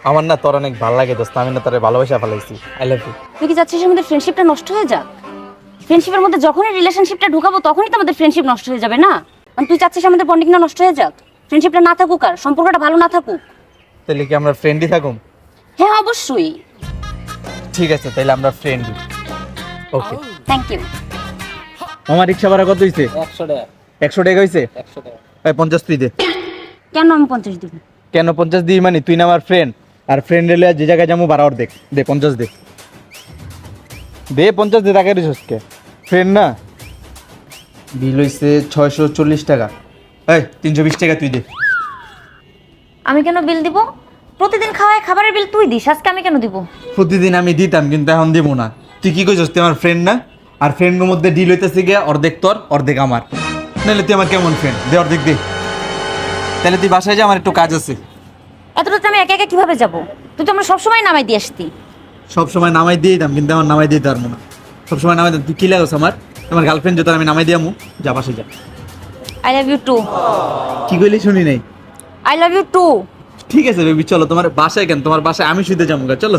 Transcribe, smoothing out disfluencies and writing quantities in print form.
আমার না তোর অনেক ভালো লাগে দোস্ত, আমি না তোরে ভালোবাসা ফেলাইছি। I love you. তুই কি চাচ্ছিস আমাদের ফ্রেন্ডশিপটা নষ্ট হয়ে যাক? ফ্রেন্ডশিপের মধ্যে যখনই রিলেশনশিপটা ঢুকাবো তখনই তো আমাদের ফ্রেন্ডশিপ নষ্ট হয়ে যাবে না? কারণ তুই চাচ্ছিস আমাদের বন্ডিংটা নষ্ট হয়ে যাক, ফ্রেন্ডশিপটা না থাকুক আর সম্পর্কটা ভালো না থাকুক। তাহলে কি আমরা ফ্রেন্ডই থাকুম? হ্যাঁ অবশ্যই। ঠিক আছে, তাহলে আমরা ফ্রেন্ডই। ওকে। Thank you. আমার রিক্সা ভাড়া কত হইছে? 100 টাকা। 100 টাকা হইছে? 100 টাকা। এই 50 তুই দে। কেন আমি 50 দিব? কেন 50 দিই মানে তুই না আমার ফ্রেন্ড, আর ফ্রেন্ড রেলে যে জায়গায় যাবো ভাড়া ওর দেখ দে 50 দে। দে 50 দে, টাকা রিসোর্স কে ফ্রেন্ড না। বিল হইছে 640 টাকা। এই 320 টাকা তুই দে। আমি কেন বিল দিব? প্রতিদিন খাওয়ায় খাবারের বিল তুই দিস, আজকে আমি কেন দিব? প্রতিদিন আমি দিতাম, কিন্তু এখন দিব না। তুই কি কইছস তুই আমার ফ্রেন্ড না? আর ফ্রেন্ডের মধ্যে ডিল হইতেছে গিয়ে অর্ধেক তোর অর্ধেক আমার, নাহলে তুই আমার কেমন ফ্রেন্ড? দে অর্ধেক দে। তাহলে তুই বাসায় যা, আমার একটু কাজ আছে। এতটা আমি একা একা কিভাবে যাব? তুই তো আমরা সবসময় নামাই দিয়ে আসতি। সবসময় নামাই দিয়ে দিতাম, কিন্তু আমার নামাই দিতে পারবো না। সবসময় নামাই দিতাম, তুই কি লাগছ আমার? আমার গার্লফ্রেন্ড যেত আমি নামাই দিয়ামু। যা বাসায় যা। I love you too. কি কইলি শুনি নাই? I love you too. ঠিক আছে বেবি, চলো তোমার বাসায়। কেন তোমার বাসায় আমি শুতে যাবো, চলো।